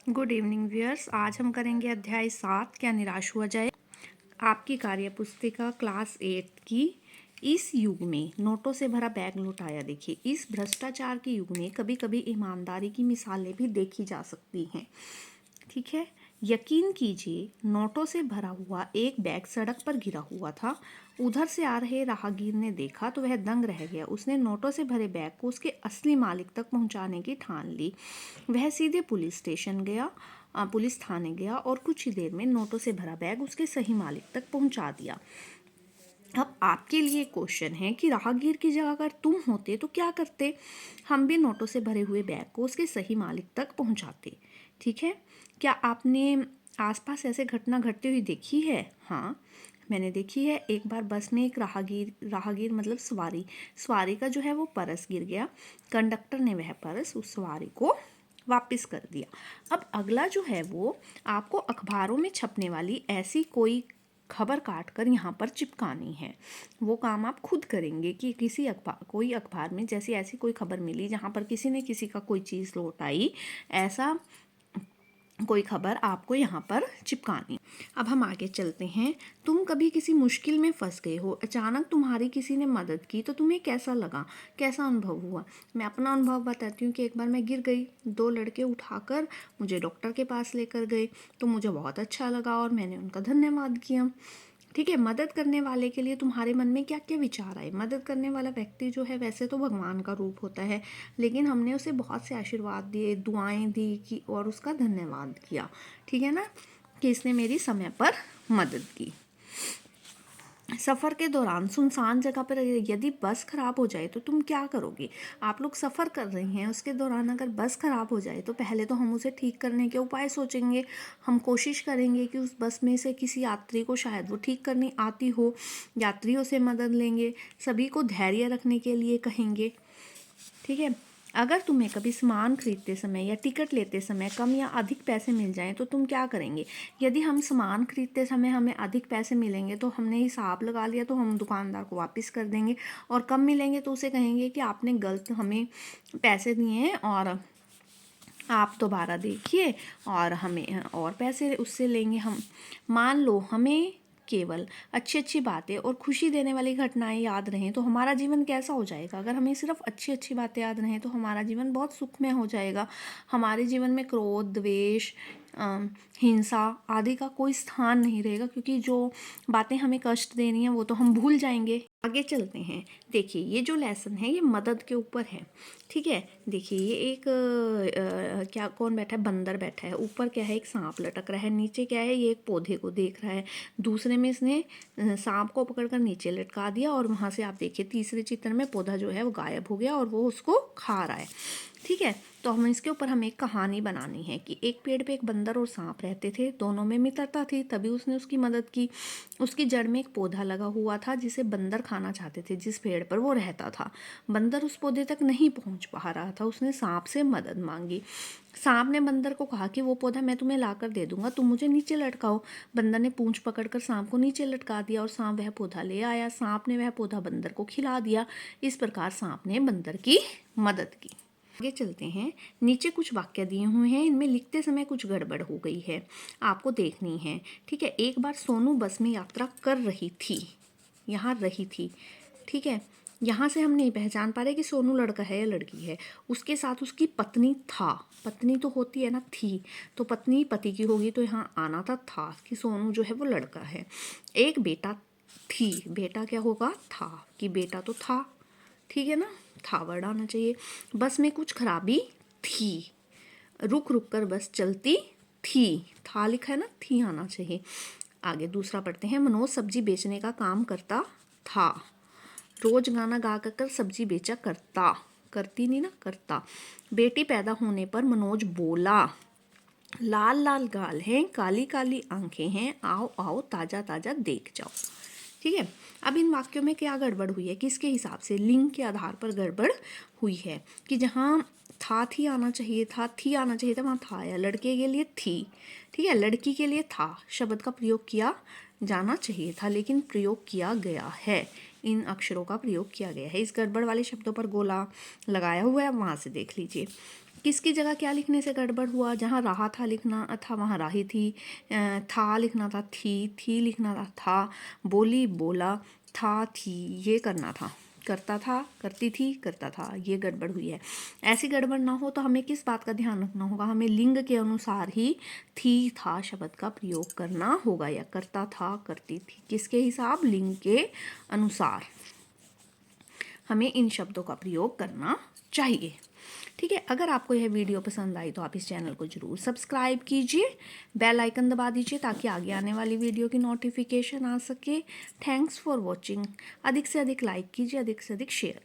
Good evening viewers. आज हम करेंगे अध्याय 7 क्या निराश हुआ जाए। आपकी कार्य पुस्तिका क्लास 8 की इस युग में नोटों से भरा बैग लौटाया। देखिए, इस भ्रष्टाचार के युग में कभी कभी ईमानदारी की मिसालें भी देखी जा सकती हैं। ठीक है, यकीन कीजिए, नोटों से भरा हुआ एक बैग सड़क पर गिरा हुआ था। उधर से आ रहे राहगीर ने देखा तो वह दंग रह गया। उसने नोटों से भरे बैग को उसके असली मालिक तक पहुंचाने की ठान ली। वह सीधे पुलिस थाने गया और कुछ ही देर में नोटों से भरा बैग उसके सही मालिक तक पहुंचा दिया। अब आपके लिए क्वेश्चन है कि राहगीर की जगह अगर तुम होते तो क्या करते। हम भी नोटों से भरे हुए बैग को उसके सही मालिक तक पहुंचाते। ठीक है, क्या आपने आसपास ऐसे घटना घटती हुई देखी है? हाँ, मैंने देखी है। एक बार बस में एक राहगीर मतलब सवारी का जो है वो पर्स गिर गया। कंडक्टर ने वह पर्स उस सवारी को वापस कर दिया। अब अगला जो है वो आपको अखबारों में छपने वाली ऐसी कोई खबर काट कर यहाँ पर चिपकानी है। वो काम आप खुद करेंगे कि कोई अखबार में जैसी ऐसी कोई खबर मिली जहाँ पर किसी ने किसी का कोई चीज़ लौट आई, ऐसा कोई खबर आपको यहाँ पर चिपकानी। अब हम आगे चलते हैं। तुम कभी किसी मुश्किल में फंस गए हो, अचानक तुम्हारी किसी ने मदद की तो तुम्हें कैसा लगा, कैसा अनुभव हुआ? मैं अपना अनुभव बताती हूँ कि एक बार मैं गिर गई। 2 लड़के उठाकर मुझे डॉक्टर के पास लेकर गए तो मुझे बहुत अच्छा लगा और मैंने उनका धन्यवाद किया। ठीक है, मदद करने वाले के लिए तुम्हारे मन में क्या क्या विचार आए? मदद करने वाला व्यक्ति जो है वैसे तो भगवान का रूप होता है, लेकिन हमने उसे बहुत से आशीर्वाद दिए, दुआएं दी कि और उसका धन्यवाद किया। ठीक है ना, कि इसने मेरी समय पर मदद की। सफ़र के दौरान सुनसान जगह पर यदि बस खराब हो जाए तो तुम क्या करोगे? आप लोग सफ़र कर रहे हैं, उसके दौरान अगर बस खराब हो जाए तो पहले तो हम उसे ठीक करने के उपाय सोचेंगे। हम कोशिश करेंगे कि उस बस में से किसी यात्री को शायद वो ठीक करनी आती हो, यात्रियों से मदद लेंगे, सभी को धैर्य रखने के लिए कहेंगे। ठीक है, अगर तुम्हें कभी सामान खरीदते समय या टिकट लेते समय कम या अधिक पैसे मिल जाएं तो तुम क्या करेंगे? यदि हम सामान खरीदते समय हमें अधिक पैसे मिलेंगे तो हमने हिसाब लगा लिया तो हम दुकानदार को वापस कर देंगे, और कम मिलेंगे तो उसे कहेंगे कि आपने गलत हमें पैसे दिए हैं और आप दोबारा देखिए और हमें और पैसे उससे लेंगे हम। मान लो हमें केवल अच्छी अच्छी बातें और खुशी देने वाली घटनाएं याद रहें तो हमारा जीवन कैसा हो जाएगा? अगर हमें सिर्फ अच्छी अच्छी बातें याद रहें तो हमारा जीवन बहुत सुखमय हो जाएगा। हमारे जीवन में क्रोध, द्वेष, हिंसा आदि का कोई स्थान नहीं रहेगा, क्योंकि जो बातें हमें कष्ट देनी है वो तो हम भूल जाएंगे। आगे चलते हैं। देखिए, ये जो लेसन है ये मदद के ऊपर है। ठीक है, देखिए ये एक क्या कौन बैठा है? बंदर बैठा है। ऊपर क्या है? एक सांप लटक रहा है। नीचे क्या है? ये एक पौधे को देख रहा है। दूसरे में इसने सांप को पकड़कर नीचे लटका दिया और वहाँ से आप देखिए तीसरे चित्र में पौधा जो है वो गायब हो गया और वो उसको खा रहा है। ठीक है, तो हम इसके ऊपर हमें एक कहानी बनानी है कि एक पेड़ पे एक बंदर और सांप रहते थे, दोनों में मित्रता थी, तभी उसने उसकी मदद की। उसकी जड़ में एक पौधा लगा हुआ था जिसे बंदर खाना चाहते थे, जिस पेड़ पर वो रहता था। बंदर उस पौधे तक नहीं पहुंच पा रहा था, उसने सांप से मदद मांगी। सांप ने बंदर को कहा कि वो पौधा मैं तुम्हें लाकर दे दूंगा, तुम मुझे नीचे लटकाओ। बंदर ने पूंछ पकड़कर सांप को नीचे लटका दिया और सांप वह पौधा ले आया। सांप ने वह पौधा बंदर को खिला दिया। इस प्रकार सांप ने बंदर की मदद की। आगे चलते हैं। नीचे कुछ वाक्य दिए हुए हैं, इनमें लिखते समय कुछ गड़बड़ हो गई है, आपको देखनी है। ठीक है, एक बार सोनू बस में यात्रा कर रही थी, यहाँ रही थी। ठीक है, यहाँ से हम नहीं पहचान पा रहे कि सोनू लड़का है या लड़की है। उसके साथ उसकी पत्नी था। पत्नी तो होती है ना, थी, तो पत्नी पति की होगी, तो यहाँ आना था कि सोनू जो है वो लड़का है। एक बेटा थी, बेटा क्या होगा? था, कि बेटा तो था। ठीक है ना, था वर्ड आना चाहिए। बस में कुछ खराबी थी, रुक रुक कर बस चलती थी, था लिखा है ना, थी आना चाहिए। आगे दूसरा पढ़ते हैं। मनोज सब्जी बेचने का काम करता था, रोज गाना गा कर सब्जी बेचा करता, करती नहीं ना, करता। बेटी पैदा होने पर मनोज बोला, लाल लाल गाल हैं, काली काली आंखें हैं, आओ आओ ताजा ताजा देख जाओ। ठीक है, अब इन वाक्यों में क्या गड़बड़ हुई है? किसके हिसाब से? लिंग के आधार पर गड़बड़ हुई है कि जहाँ था थी आना चाहिए था, थी आना चाहिए था, वहाँ था आया। लड़के के लिए थी, ठीक है, लड़की के लिए था शब्द का प्रयोग किया जाना चाहिए था, लेकिन प्रयोग किया गया है, इन अक्षरों का प्रयोग किया गया है। इस गड़बड़ वाले शब्दों पर गोला लगाया हुआ है, वहाँ से देख लीजिए। किसकी जगह क्या लिखने से गड़बड़ हुआ, जहाँ रहा था लिखना था वहाँ राही थी, था लिखना था थी लिखना था, बोली बोला, था थी ये करना था, करता था करती थी करता था, ये गड़बड़ हुई है। ऐसी गड़बड़ ना हो तो हमें किस बात का ध्यान रखना होगा, हमें लिंग के अनुसार ही थी था शब्द का प्रयोग करना होगा, या करता था करती थी, किसके हिसाब, लिंग के अनुसार हमें इन शब्दों का प्रयोग करना चाहिए। ठीक है, अगर आपको यह वीडियो पसंद आई तो आप इस चैनल को ज़रूर सब्सक्राइब कीजिए, बेल आइकन दबा दीजिए ताकि आगे आने वाली वीडियो की नोटिफिकेशन आ सके। Thanks for watching. अधिक से अधिक लाइक कीजिए, अधिक से अधिक शेयर।